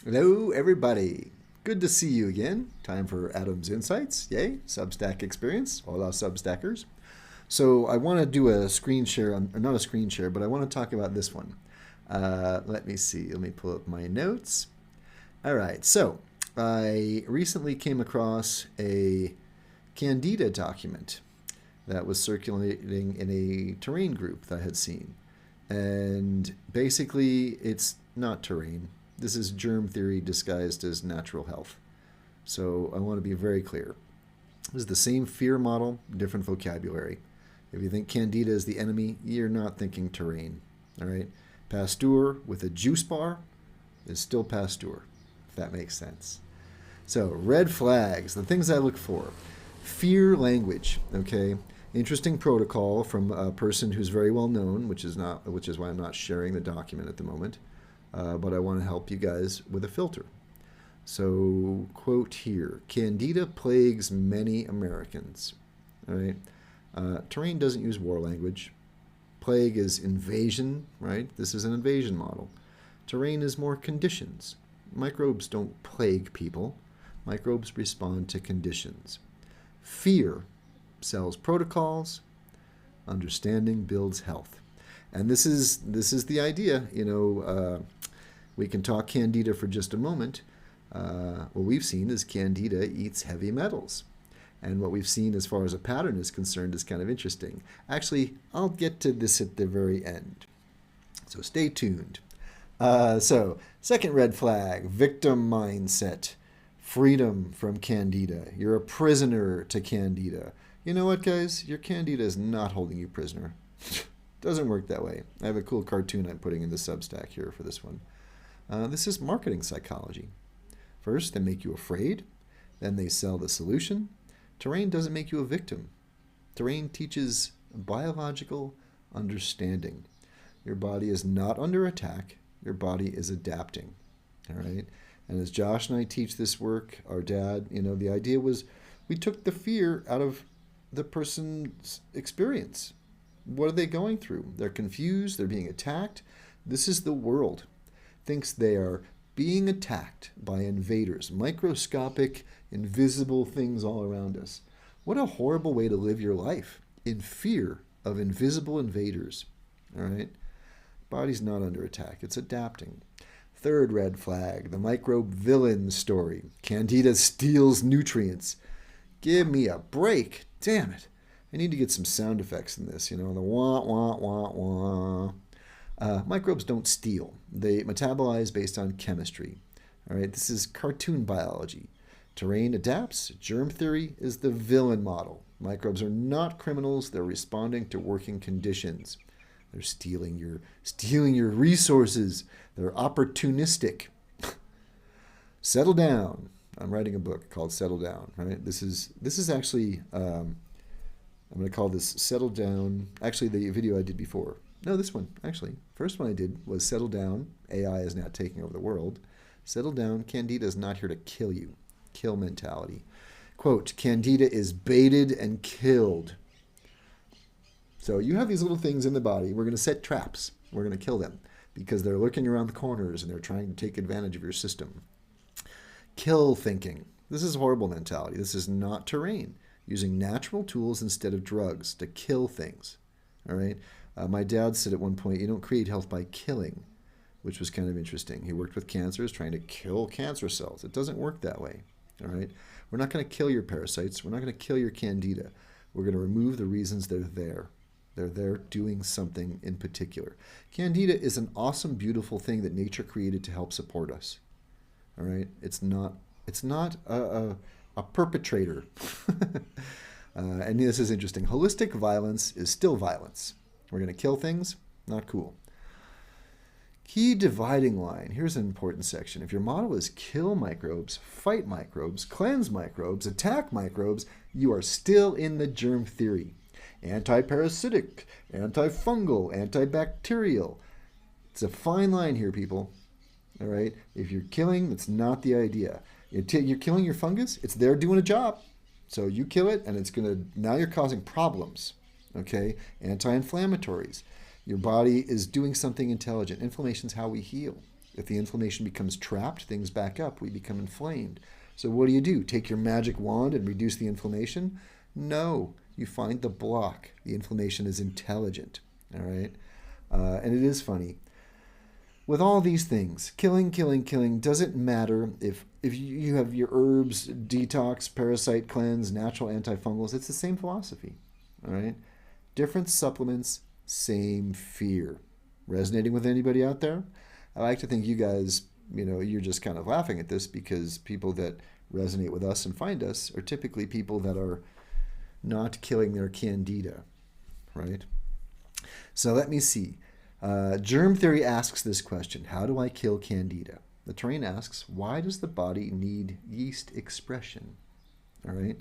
Hello, everybody. Good to see you again. Time for Adam's Insights. Yay, Substack experience. Hola, Substackers. So I want to do a screen share, or not a screen share, but I want to talk about this one. Let me see. Let me pull up my notes. All right. So I recently came across a Candida document that was circulating in a terrain group that I had seen. And basically, it's not terrain. This is germ theory disguised as natural health. So I want to be very clear. This is the same fear model, different vocabulary. If you think Candida is the enemy, you're not thinking terrain. All right? Pasteur with a juice bar is still Pasteur, if that makes sense. So, red flags, the things I look for. Fear language, okay? Interesting protocol from a person who's very well known, which is why I'm not sharing the document at the moment. But I want to help you guys with a filter. So, quote here, Candida plagues many Americans. All right. Terrain doesn't use war language. Plague is invasion, right? This is an invasion model. Terrain is more conditions. Microbes don't plague people. Microbes respond to conditions. Fear sells protocols. Understanding builds health. And this is the idea. We can talk Candida for just a moment. What we've seen is Candida eats heavy metals. And what we've seen as far as a pattern is concerned is kind of interesting. Actually, I'll get to this at the very end. So stay tuned. So, second red flag, victim mindset. Freedom from Candida. You're a prisoner to Candida. You know what, guys? Your Candida is not holding you prisoner. Doesn't work that way. I have a cool cartoon I'm putting in the Substack here for this one. This is marketing psychology. First, they make you afraid. Then they sell the solution. Terrain doesn't make you a victim. Terrain teaches biological understanding. Your body is not under attack. Your body is adapting. All right? And as Josh and I teach this work, our dad, the idea was we took the fear out of the person's experience. What are they going through? They're confused. They're being attacked. This is the world. Thinks they are being attacked by invaders, microscopic, invisible things all around us. What a horrible way to live your life, in fear of invisible invaders. All right? Body's not under attack. It's adapting. Third red flag, the microbe villain story. Candida steals nutrients. Give me a break. Damn it. I need to get some sound effects in this, the wah, wah, wah, wah. Microbes don't steal. They metabolize based on chemistry. All right, this is cartoon biology. Terrain adapts. Germ theory is the villain model. Microbes are not criminals. They're responding to working conditions. They're stealing your resources. They're opportunistic. Settle down. I'm writing a book called Settle Down. Right. This is actually. I'm going to call this Settle Down. Actually, the video I did before. No, this one, actually. First one I did was Settle Down. AI is now taking over the world. Settle down. Candida is not here to kill you. Kill mentality. Quote, Candida is baited and killed. So you have these little things in the body. We're going to set traps. We're going to kill them because they're lurking around the corners and they're trying to take advantage of your system. Kill thinking. This is horrible mentality. This is not terrain. Using natural tools instead of drugs to kill things. All right. My dad said at one point, you don't create health by killing, which was kind of interesting. He worked with cancers trying to kill cancer cells. It doesn't work that way. All right. We're not going to kill your parasites. We're not going to kill your Candida. We're going to remove the reasons they're there. They're there doing something in particular. Candida is an awesome, beautiful thing that nature created to help support us. All right. It's not a perpetrator. And this is interesting. Holistic violence is still violence. We're going to kill things. Not cool. Key dividing line. Here's an important section. If your model is kill microbes, fight microbes, cleanse microbes, attack microbes, you are still in the germ theory. Anti-parasitic, antifungal, antibacterial. It's a fine line here, people. All right? If you're killing, that's not the idea. You're killing your fungus, it's there doing a job. So you kill it, and it's going to, now you're causing problems. Okay? Anti-inflammatories. Your body is doing something intelligent. Inflammation is how we heal. If the inflammation becomes trapped, things back up, we become inflamed. So what do? Take your magic wand and reduce the inflammation? No, you find the block. The inflammation is intelligent, all right? And it is funny. With all these things, killing, doesn't matter if you have your herbs, detox, parasite cleanse, natural antifungals, it's the same philosophy, all right? Different supplements, same fear. Resonating with anybody out there? I like to think you guys, you're just kind of laughing at this because people that resonate with us and find us are typically people that are not killing their candida, right? So let me see. Germ theory asks this question: how do I kill candida? The terrain asks, why does the body need yeast expression? All right.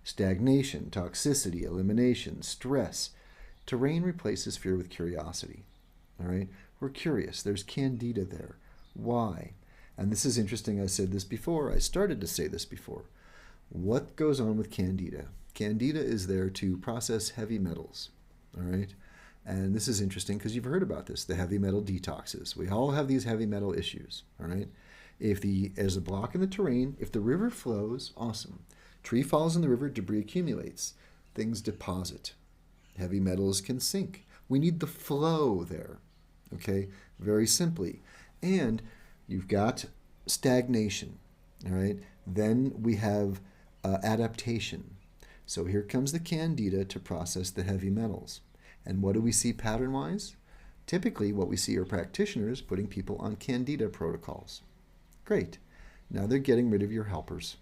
Stagnation, toxicity, elimination, stress. Terrain replaces fear with curiosity. All right. We're curious. There's candida there. Why? And this is interesting. I said this before. I started to say this before. What goes on with candida? Candida is there to process heavy metals. All right. And this is interesting because you've heard about this, the heavy metal detoxes. We all have these heavy metal issues, all right? If there's a block in the terrain, if the river flows, awesome. Tree falls in the river, debris accumulates. Things deposit. Heavy metals can sink. We need the flow there, okay? Very simply. And you've got stagnation, all right? Then we have adaptation. So here comes the candida to process the heavy metals. And what do we see pattern-wise? Typically, what we see are practitioners putting people on candida protocols. Great. Now they're getting rid of your helpers.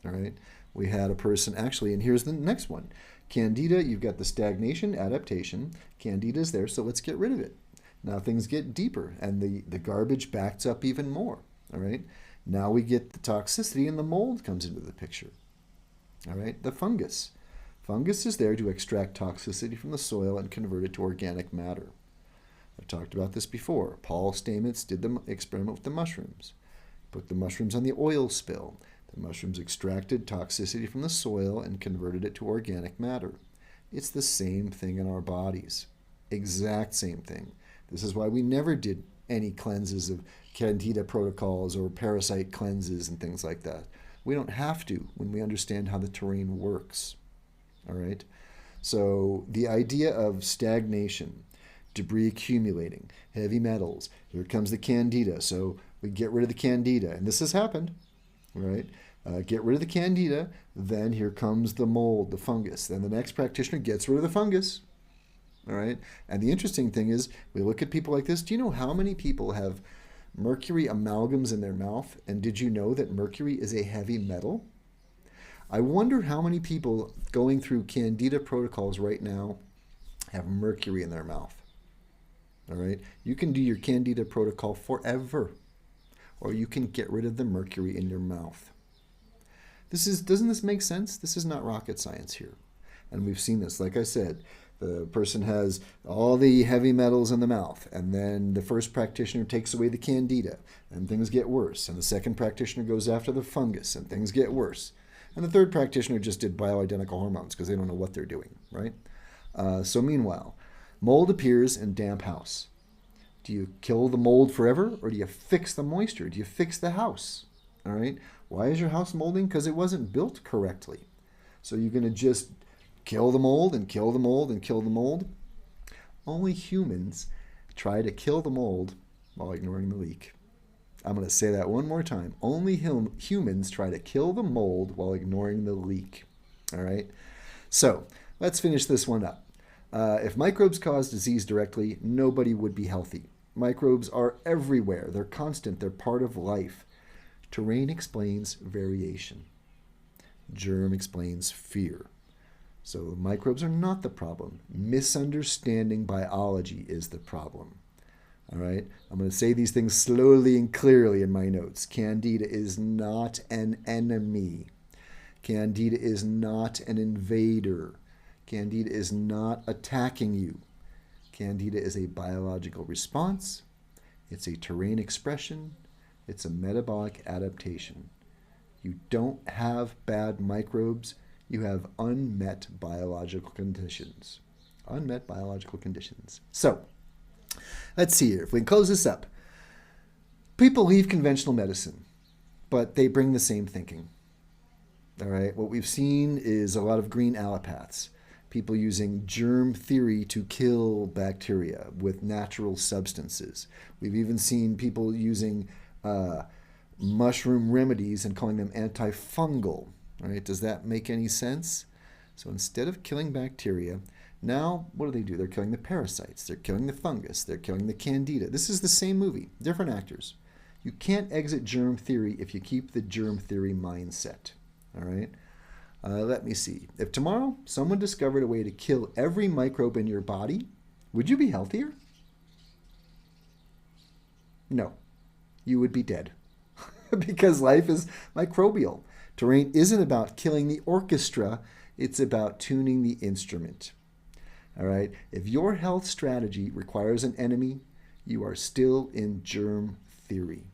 All right. We had a person actually, and here's the next one. Candida, you've got the stagnation, adaptation. Candida is there, so let's get rid of it. Now things get deeper, and the garbage backs up even more. All right. Now we get the toxicity, and the mold comes into the picture. All right. The fungus. Fungus is there to extract toxicity from the soil and convert it to organic matter. I've talked about this before. Paul Stamets did the experiment with the mushrooms. Put the mushrooms on the oil spill. The mushrooms extracted toxicity from the soil and converted it to organic matter. It's the same thing in our bodies. Exact same thing. This is why we never did any cleanses of candida protocols or parasite cleanses and things like that. We don't have to when we understand how the terrain works. All right. So the idea of stagnation, debris accumulating, heavy metals, here comes the candida. So we get rid of the candida, and this has happened, right? Get rid of the candida, then here comes the mold, the fungus. Then the next practitioner gets rid of the fungus, all right? And the interesting thing is, we look at people like this. Do you know how many people have mercury amalgams in their mouth? And did you know that mercury is a heavy metal? I wonder how many people going through candida protocols right now have mercury in their mouth. All right? You can do your candida protocol forever, or you can get rid of the mercury in your mouth. Doesn't this make sense? This is not rocket science here. And we've seen this. Like I said, the person has all the heavy metals in the mouth, and then the first practitioner takes away the candida, and things get worse. And the second practitioner goes after the fungus, and things get worse. And the third practitioner just did bioidentical hormones because they don't know what they're doing, right? So meanwhile, mold appears in damp house. Do you kill the mold forever, or do you fix the moisture? Do you fix the house? All right? Why is your house molding? Because it wasn't built correctly. So you're going to just kill the mold and kill the mold and kill the mold? Only humans try to kill the mold while ignoring the leak. I'm going to say that one more time. Only humans try to kill the mold while ignoring the leak. All right? So let's finish this one up. If microbes cause disease directly, nobody would be healthy. Microbes are everywhere. They're constant. They're part of life. Terrain explains variation. Germ explains fear. So microbes are not the problem. Misunderstanding biology is the problem. All right, I'm going to say these things slowly and clearly in my notes. Candida is not an enemy. Candida is not an invader. Candida is not attacking you. Candida is a biological response. It's a terrain expression. It's a metabolic adaptation. You don't have bad microbes. You have unmet biological conditions. Unmet biological conditions. So, let's see here. If we can close this up. People leave conventional medicine, but they bring the same thinking. All right. What we've seen is a lot of green allopaths, people using germ theory to kill bacteria with natural substances. We've even seen people using mushroom remedies and calling them antifungal. All right. Does that make any sense? So instead of killing bacteria, now what do? They're killing the parasites. They're killing the fungus. They're killing the Candida. This is the same movie, different actors. You can't exit germ theory if you keep the germ theory mindset. All right. Let me see. If tomorrow someone discovered a way to kill every microbe in your body, would you be healthier? No. You would be dead. Because life is microbial. Terrain isn't about killing the orchestra. It's about tuning the instrument. All right. If your health strategy requires an enemy, you are still in germ theory.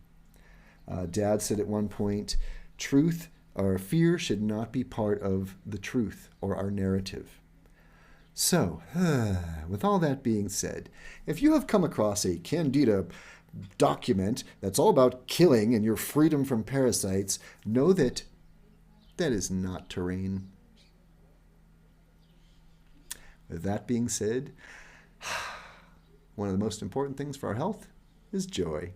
Dad said at one point, truth or fear should not be part of the truth or our narrative. So, with all that being said, if you have come across a Candida document that's all about killing and your freedom from parasites, know that that is not terrain. With that being said, one of the most important things for our health is joy.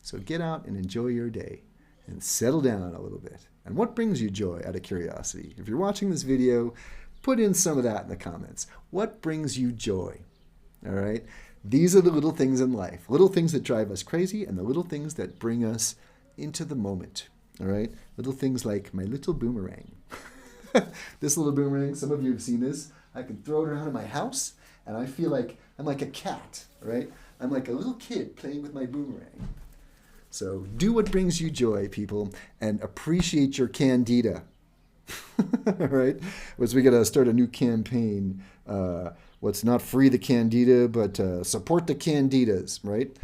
So get out and enjoy your day and settle down a little bit. And what brings you joy, out of curiosity? If you're watching this video, put in some of that in the comments. What brings you joy? All right? These are the little things in life, little things that drive us crazy and the little things that bring us into the moment. All right? Little things like my little boomerang. This little boomerang, some of you have seen this. I can throw it around in my house and I feel like I'm like a cat, right? I'm like a little kid playing with my boomerang. So do what brings you joy, people, and appreciate your Candida. All right? We got to start a new campaign. What's not free the Candida, but support the Candidas, right?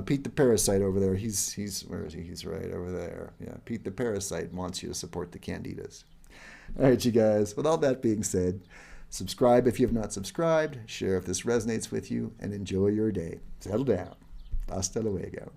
Pete the Parasite over there. He's where is he? He's right over there. Yeah, Pete the Parasite wants you to support the Candidas. All right, you guys. With all that being said, subscribe if you have not subscribed. Share if this resonates with you, and enjoy your day. Settle down. Hasta luego.